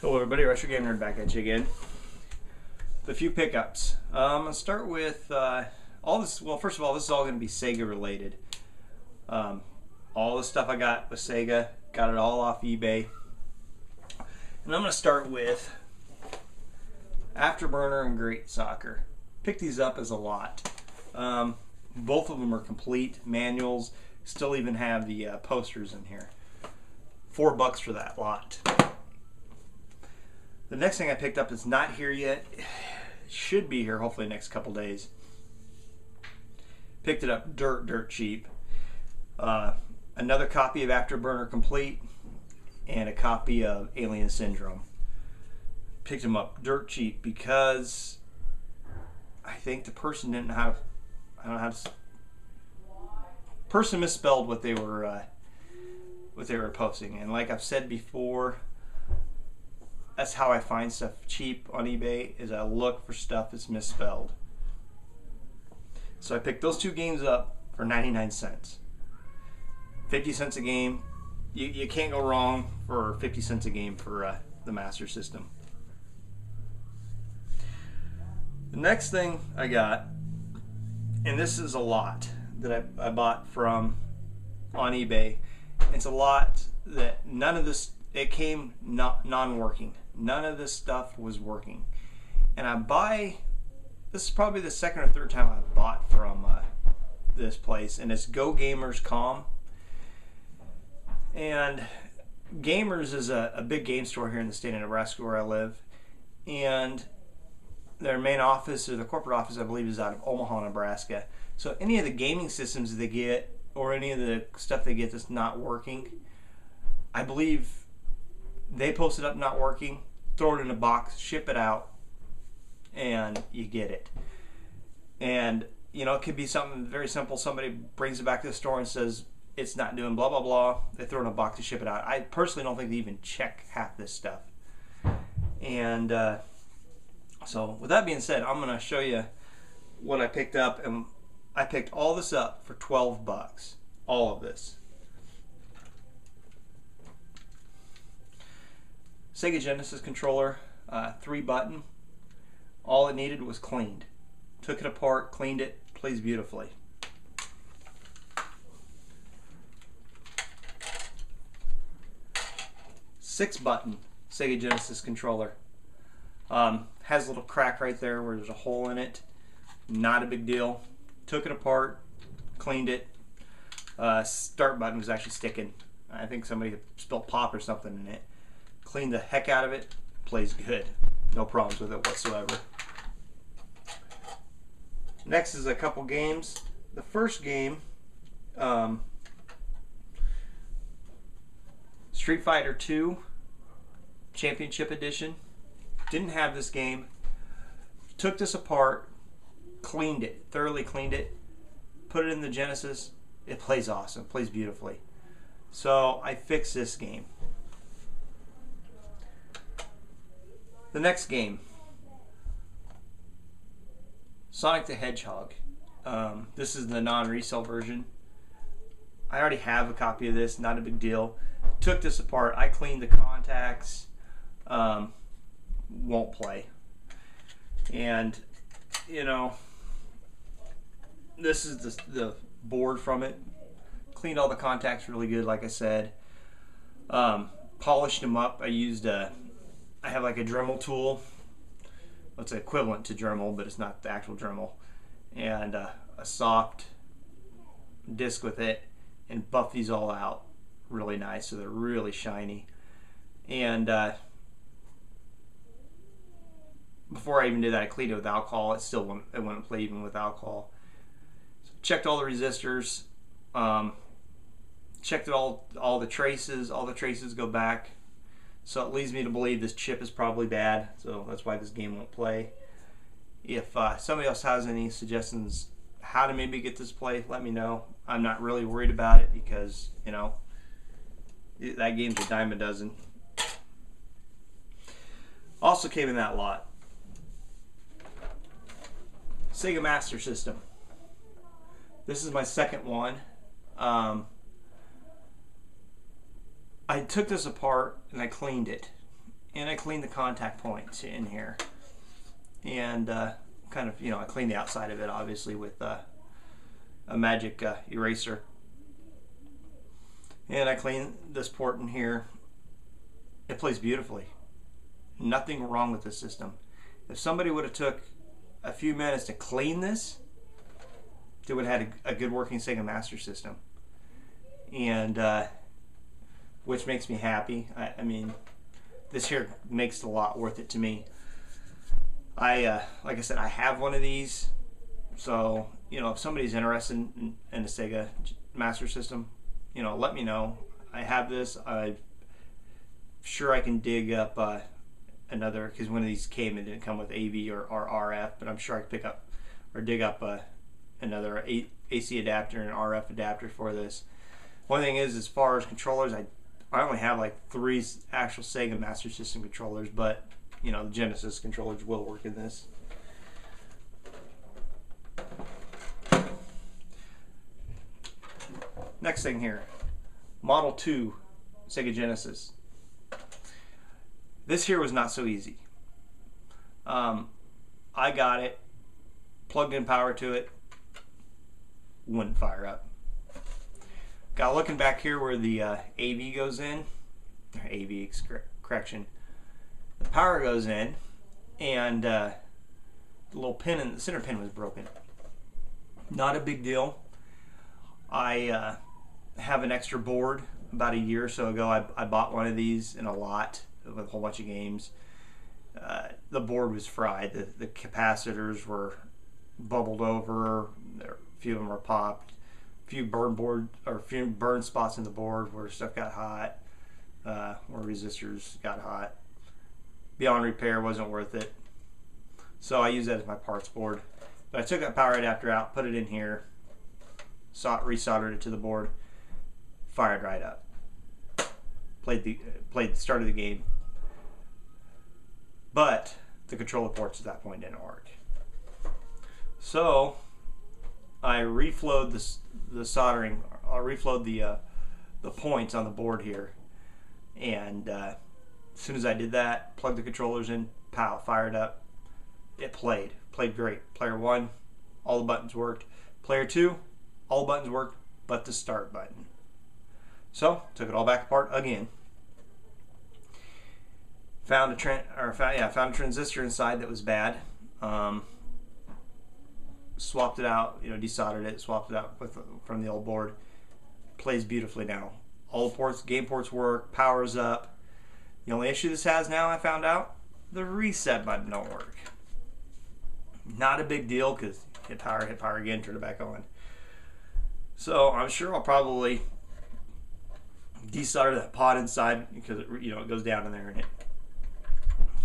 Hello everybody, Retro Game Nerd back at you again. A few pickups. I'm going to start with all this. Well, first of all, this is all going to be Sega related. All the stuff I got with Sega, got it all off eBay. And I'm going to start with Afterburner and Great Soccer. Picked these up as a lot. Both of them are complete manuals. Still even have the posters in here. $4 for that lot. The next thing I picked up is not here yet. It should be here hopefully next couple days. Picked it up dirt cheap. Another copy of Afterburner Complete and a copy of Alien Syndrome. Picked them up dirt cheap because I think the person didn't know how to, I don't know how to, person misspelled what they were posting. And like I've said before, that's how I find stuff cheap on eBay, is I look for stuff that's misspelled. So I picked those two games up for 99 cents. 50 cents a game. You can't go wrong for 50 cents a game for the Master System. The next thing I got, and this is a lot that I bought from on eBay. It's a lot that none of this, it came non-working. None of this stuff was working. And this is probably the second or third time I've bought from this place, and it's Go Gamers Com. And Gamers is a big game store here in the state of Nebraska where I live. And their main office, or the corporate office, I believe, is out of Omaha, Nebraska. So any of the gaming systems that they get, or any of the stuff they get that's not working, I believe they post it up not working, throw it in a box, ship it out, and you get it. And you know, it could be something very simple. Somebody brings it back to the store and says it's not doing blah blah blah. They throw it in a box to ship it out. I personally don't think they even check half this stuff. And so with that being said, I'm going to show you what I picked up, and I picked all this up for $12. All of this. Sega Genesis controller, 3-button. All it needed was cleaned. Took it apart, cleaned it, plays beautifully. Six-button Sega Genesis controller. Has a little crack right there where there's a hole in it. Not a big deal. Took it apart, cleaned it. Start button was actually sticking. I think somebody spilled pop or something in it. Cleaned the heck out of it. Plays good. No problems with it whatsoever. Next is a couple games. The first game, Street Fighter 2 Championship Edition. Didn't have this game. Took this apart, cleaned it, thoroughly cleaned it, put it in the Genesis. It plays awesome, plays beautifully. So I fixed this game. The next game, Sonic the Hedgehog. This is the non-resale version. I already have a copy of this, not a big deal. Took this apart, I cleaned the contacts, won't play. And, you know, this is the board from it. Cleaned all the contacts really good, like I said. Polished them up. I used I have like a Dremel tool. It's equivalent to Dremel, but it's not the actual Dremel. And a soft disc with it, and buff these all out really nice, so they're really shiny. And before I even did that, I cleaned it with alcohol. It wouldn't play even with alcohol. So checked all the resistors. Checked all the traces. All the traces go back. So it leads me to believe this chip is probably bad. So that's why this game won't play. If somebody else has any suggestions how to maybe get this play, let me know. I'm not really worried about it because, you know, that game's a dime a dozen. Also came in that lot, Sega Master System. This is my second one. I took this apart and I cleaned it, and I cleaned the contact points in here, and kind of, I cleaned the outside of it obviously with a magic eraser, and I cleaned this port in here. It plays beautifully. Nothing wrong with this system. If somebody would have took a few minutes to clean this, they would have had a good working Sega Master System, and which makes me happy. I mean, this here makes it a lot worth it to me. Like I said, I have one of these, so if somebody's interested in a Sega Master System, let me know. I have this. I'm sure I can dig up another, because one of these came and didn't come with AV or RF, but I'm sure I can pick up or dig up another AC adapter and RF adapter for this. One thing is, as far as controllers, I only have like 3 actual Sega Master System controllers, but the Genesis controllers will work in this. Next thing here, Model 2 Sega Genesis. This here was not so easy. I got it, plugged in power to it, wouldn't fire up. Got looking back here where the AV goes in, or AV, correction, the power goes in, and the little pin in the center pin was broken. Not a big deal. I have an extra board. About a year or so ago, I bought one of these in a lot with a whole bunch of games. The board was fried. The capacitors were bubbled over. A few of them were popped. A few burn spots in the board where stuff got hot, where resistors got hot. Beyond repair, wasn't worth it. So I used that as my parts board. But I took that power adapter out, put it in here, resoldered it to the board, fired right up. Played the start of the game, but the controller ports at that point didn't work. So I reflowed the soldering. I reflowed the points on the board here, and as soon as I did that, plugged the controllers in, pow, fired up. It played great. Player 1, all the buttons worked. Player 2, all the buttons worked, but the start button. So took it all back apart again. Found a transistor inside that was bad. Swapped it out, desoldered it, swapped it out from the old board. Plays beautifully now. All the ports, game ports work, powers up. The only issue this has now, I found out, the reset button don't work. Not a big deal, because hit power again, turn it back on. So I'm sure I'll probably desolder that pod inside, because it goes down in there and it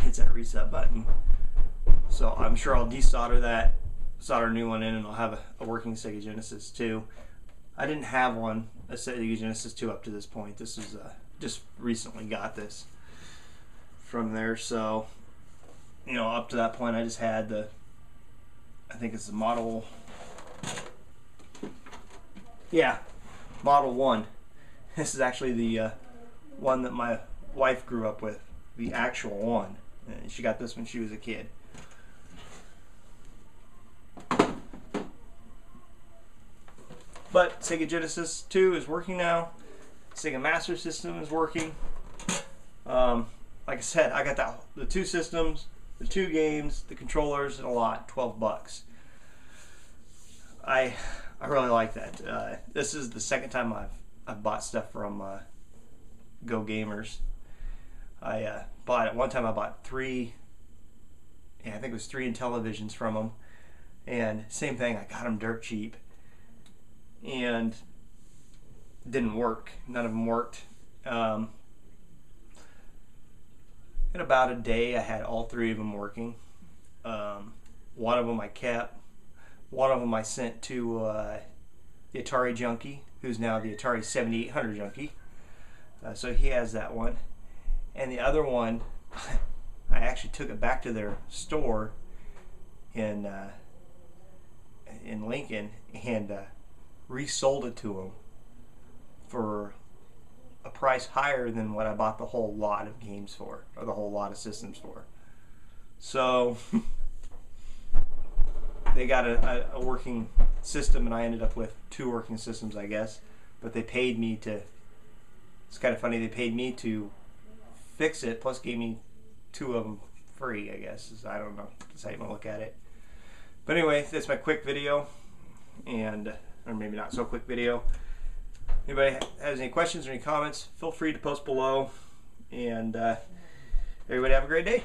hits that reset button. So I'm sure I'll desolder that, solder a new one in, and I'll have a working Sega Genesis 2. I didn't have a Sega Genesis 2 up to this point. This is just recently got this from there. So up to that point, I just had I think it's the Model 1. This is actually the one that my wife grew up with, the actual one. And she got this when she was a kid. But Sega Genesis 2 is working now. Sega Master System is working. Like I said, I got the 2 systems, the 2 games, the controllers, and a lot. $12. I really like that. This is the second time I've bought stuff from Go Gamers. I bought it one time. I bought 3. I think it was 3 Intellivisions from them, and same thing. I got them dirt cheap, and it didn't work. None of them worked. In about a day, I had all 3 of them working. One of them I kept. One of them I sent to the Atari Junkie, who's now the Atari 7800 Junkie. So he has that one. And the other one, I actually took it back to their store in Lincoln and resold it to them for a price higher than what I bought the whole lot of games for, or the whole lot of systems for. So they got a working system, and I ended up with 2 working systems, I guess. But they paid me to, it's kind of funny, they paid me to fix it, plus gave me 2 of them free, I guess. I don't know, that's how you want to look at it. But anyway, that's my quick video, and or maybe not so quick video. Anybody has any questions or any comments, feel free to post below, and everybody have a great day.